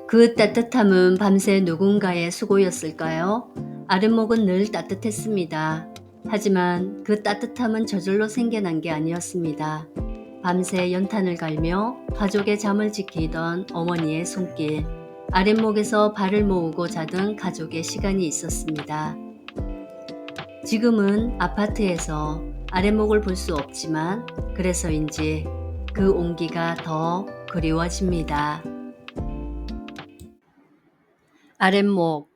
그 따뜻함은 밤새 누군가의 수고였을까요? 아랫목은 늘 따뜻했습니다. 하지만 그 따뜻함은 저절로 생겨난 게 아니었습니다. 밤새 연탄을 갈며 가족의 잠을 지키던 어머니의 손길, 아랫목에서 발을 모으고 자던 가족의 시간이 있었습니다. 지금은 아파트에서 아랫목을 볼 수 없지만 그래서인지 그 온기가 더 그리워집니다. 아랫목.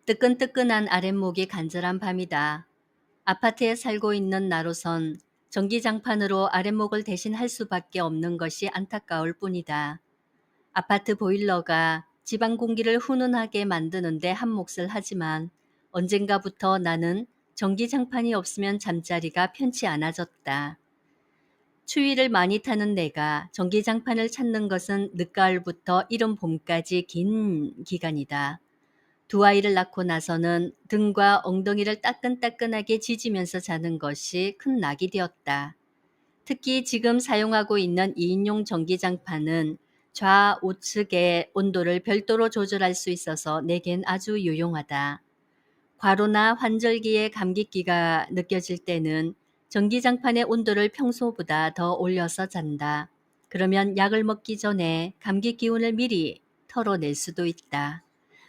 뜨끈뜨끈한 아랫목이 간절한 밤이다. 아파트에 살고 있는 나로선 전기장판으로 아랫목을 대신할 수밖에 없는 것이 안타까울 뿐이다. 아파트 보일러가 지방 공기를 훈훈하게 만드는데 한 몫을 하지만 언젠가부터 나는 전기장판이 없으면 잠자리가 편치 않아졌다. 추위를 많이 타는 내가 전기장판을 찾는 것은 늦가을부터 이른 봄까지 긴 기간이다. 두 아이를 낳고 나서는 등과 엉덩이를 따끈따끈하게 지지면서 자는 것이 큰 낙이 되었다. 특히 지금 사용하고 있는 2인용 전기장판은 좌우측의 온도를 별도로 조절할 수 있어서 내겐 아주 유용하다. 과로나 환절기에 감기기가 느껴질 때는 전기장판의 온도를 평소보다 더 올려서 잔다. 그러면 약을 먹기 전에 감기 기운을 미리 털어낼 수도 있다.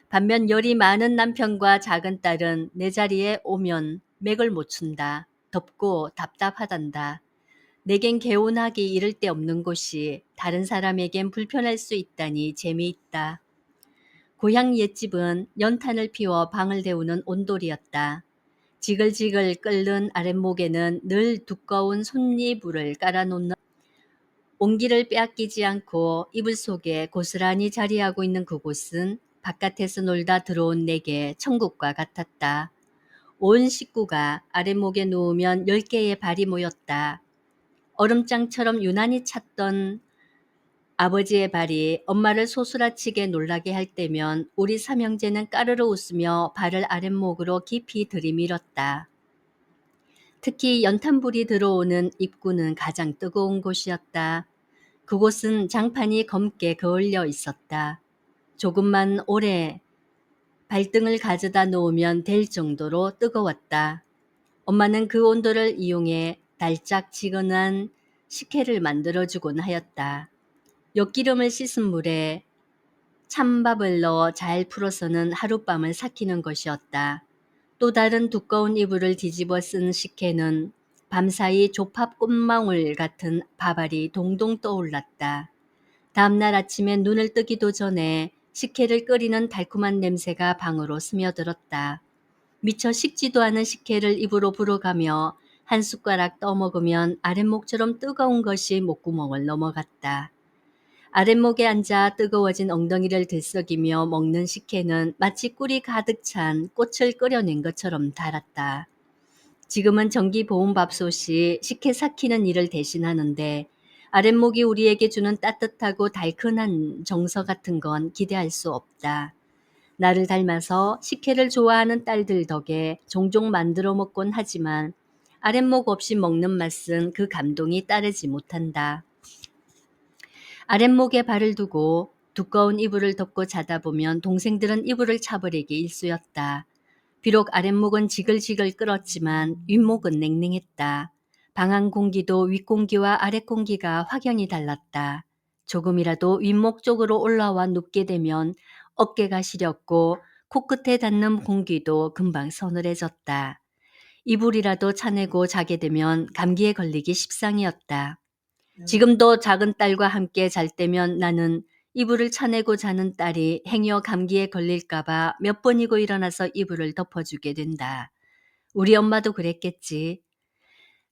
반면 열이 많은 남편과 작은 딸은 내 자리에 오면 맥을 못 춘다. 덥고 답답하단다. 내겐 개운하기 이를 데 없는 곳이 다른 사람에겐 불편할 수 있다니 재미있다. 고향 옛집은 연탄을 피워 방을 데우는 온돌이었다. 지글지글 끓는 아랫목에는 늘 두꺼운 손이불을 깔아놓는 온기를 빼앗기지 않고 이불 속에 고스란히 자리하고 있는 그곳은 바깥에서 놀다 들어온 내게 천국과 같았다. 온 식구가 아랫목에 누우면 10개의 발이 모였다. 얼음장처럼 유난히 찼던 아버지의 발이 엄마를 소스라치게 놀라게 할 때면 우리 삼형제는 까르르 웃으며 발을 아랫목으로 깊이 들이밀었다. 특히 연탄불이 들어오는 입구는 가장 뜨거운 곳이었다. 그곳은 장판이 검게 그을려 있었다. 조금만 오래 발등을 가져다 놓으면 될 정도로 뜨거웠다. 엄마는 그 온도를 이용해 달짝지근한 식혜를 만들어주곤 하였다. 엿기름을 씻은 물에 찬밥을 넣어 잘 풀어서는 하룻밤을 삭히는 것이었다. 또 다른 두꺼운 이불을 뒤집어 쓴 식혜는 밤사이 조팝 꽃망울 같은 밥알이 동동 떠올랐다. 다음날 아침에 눈을 뜨기도 전에 식혜를 끓이는 달콤한 냄새가 방으로 스며들었다. 미처 식지도 않은 식혜를 입으로 불어가며 한 숟가락 떠먹으면 아랫목처럼 뜨거운 것이 목구멍을 넘어갔다. 아랫목에 앉아 뜨거워진 엉덩이를 들썩이며 먹는 식혜는 마치 꿀이 가득 찬 꽃을 끓여낸 것처럼 달았다. 지금은 전기보온밥솥이 식혜 삭히는 일을 대신하는데 아랫목이 우리에게 주는 따뜻하고 달큰한 정서 같은 건 기대할 수 없다. 나를 닮아서 식혜를 좋아하는 딸들 덕에 종종 만들어 먹곤 하지만 아랫목 없이 먹는 맛은 그 감동이 따르지 못한다. 아랫목에 발을 두고 두꺼운 이불을 덮고 자다 보면 동생들은 이불을 차버리기 일쑤였다. 비록 아랫목은 지글지글 끓었지만 윗목은 냉랭했다. 방 안 공기도 윗공기와 아랫공기가 확연히 달랐다. 조금이라도 윗목 쪽으로 올라와 눕게 되면 어깨가 시렸고 코끝에 닿는 공기도 금방 서늘해졌다. 이불이라도 차내고 자게 되면 감기에 걸리기 십상이었다. 지금도 작은 딸과 함께 잘 때면 나는 이불을 차내고 자는 딸이 행여 감기에 걸릴까봐 몇 번이고 일어나서 이불을 덮어주게 된다. 우리 엄마도 그랬겠지.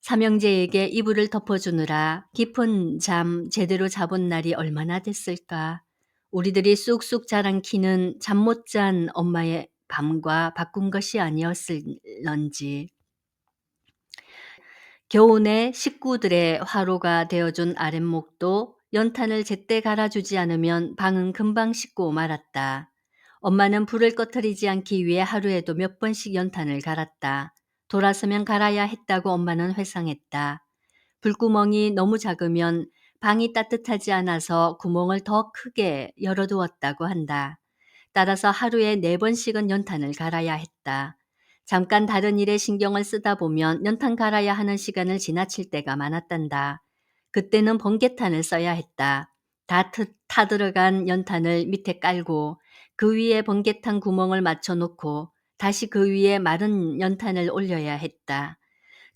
삼형제에게 이불을 덮어주느라 깊은 잠 제대로 자본 날이 얼마나 됐을까. 우리들이 쑥쑥 자란 키는 잠 못 잔 엄마의 밤과 바꾼 것이 아니었을런지. 겨우내 식구들의 화로가 되어준 아랫목도 연탄을 제때 갈아주지 않으면 방은 금방 식고 말았다. 엄마는 불을 꺼트리지 않기 위해 하루에도 몇 번씩 연탄을 갈았다. 돌아서면 갈아야 했다고 엄마는 회상했다. 불구멍이 너무 작으면 방이 따뜻하지 않아서 구멍을 더 크게 열어두었다고 한다. 따라서 하루에 4번씩은 연탄을 갈아야 했다. 잠깐 다른 일에 신경을 쓰다 보면 연탄 갈아야 하는 시간을 지나칠 때가 많았단다. 그때는 번개탄을 써야 했다. 다 타들어간 연탄을 밑에 깔고 그 위에 번개탄 구멍을 맞춰 놓고 다시 그 위에 마른 연탄을 올려야 했다.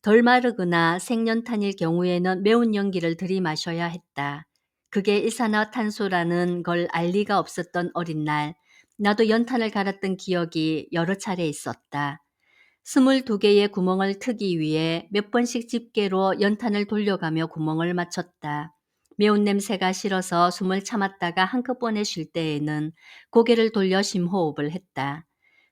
덜 마르거나 생연탄일 경우에는 매운 연기를 들이마셔야 했다. 그게 일산화탄소라는 걸 알 리가 없었던 어린 날, 나도 연탄을 갈았던 기억이 여러 차례 있었다. 22개의 구멍을 트기 위해 몇 번씩 집게로 연탄을 돌려가며 구멍을 맞췄다. 매운 냄새가 싫어서 숨을 참았다가 한꺼번에 쉴 때에는 고개를 돌려 심호흡을 했다.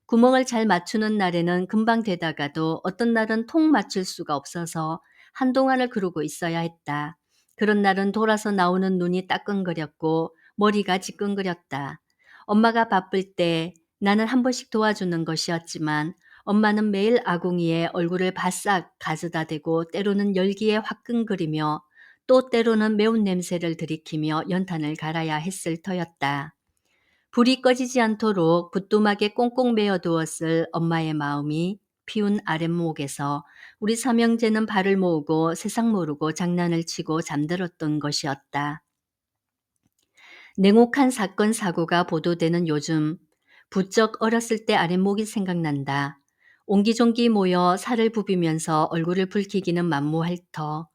구멍을 잘 맞추는 날에는 금방 되다가도 어떤 날은 통 맞출 수가 없어서 한동안을 그러고 있어야 했다. 그런 날은 돌아서 나오는 눈이 따끔거렸고 머리가 지끈거렸다. 엄마가 바쁠 때 나는 한 번씩 도와주는 것이었지만 엄마는 매일 아궁이에 얼굴을 바싹 가져다 대고 때로는 열기에 화끈거리며 또 때로는 매운 냄새를 들이키며 연탄을 갈아야 했을 터였다. 불이 꺼지지 않도록 부뚜막에 꽁꽁 메어두었을 엄마의 마음이 피운 아랫목에서 우리 삼형제는 발을 모으고 세상 모르고 장난을 치고 잠들었던 것이었다. 냉혹한 사건 사고가 보도되는 요즘 부쩍 어렸을 때 아랫목이 생각난다. 옹기종기 모여 살을 부비면서 얼굴을 붉히기는 만무할 터.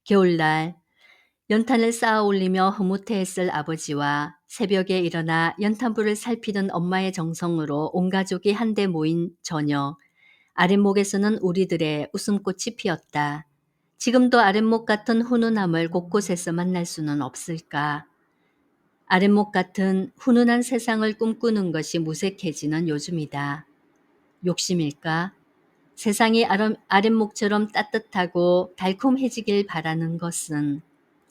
겨울날 연탄을 쌓아 올리며 흐뭇해했을 아버지와 새벽에 일어나 연탄불을 살피던 엄마의 정성으로 온 가족이 한데 모인 저녁. 아랫목에서는 우리들의 웃음꽃이 피었다. 지금도 아랫목 같은 훈훈함을 곳곳에서 만날 수는 없을까? 아랫목 같은 훈훈한 세상을 꿈꾸는 것이 무색해지는 요즘이다. 욕심일까? 세상이 아랫목처럼 따뜻하고 달콤해지길 바라는 것은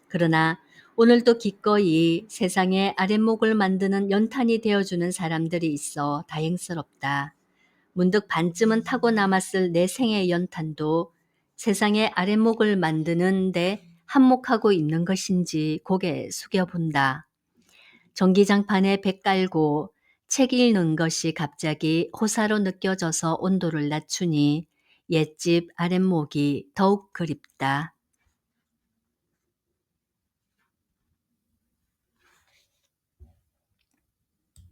그러나 오늘도 기꺼이 세상에 아랫목을 만드는 연탄이 되어주는 사람들이 있어 다행스럽다. 문득 반쯤은 타고 남았을 내 생의 연탄도 세상에 아랫목을 만드는데 한몫하고 있는 것인지 고개 숙여본다. 전기장판에 배 깔고 책 읽는 것이 갑자기 호사로 느껴져서 온도를 낮추니 옛집 아랫목이 더욱 그립다.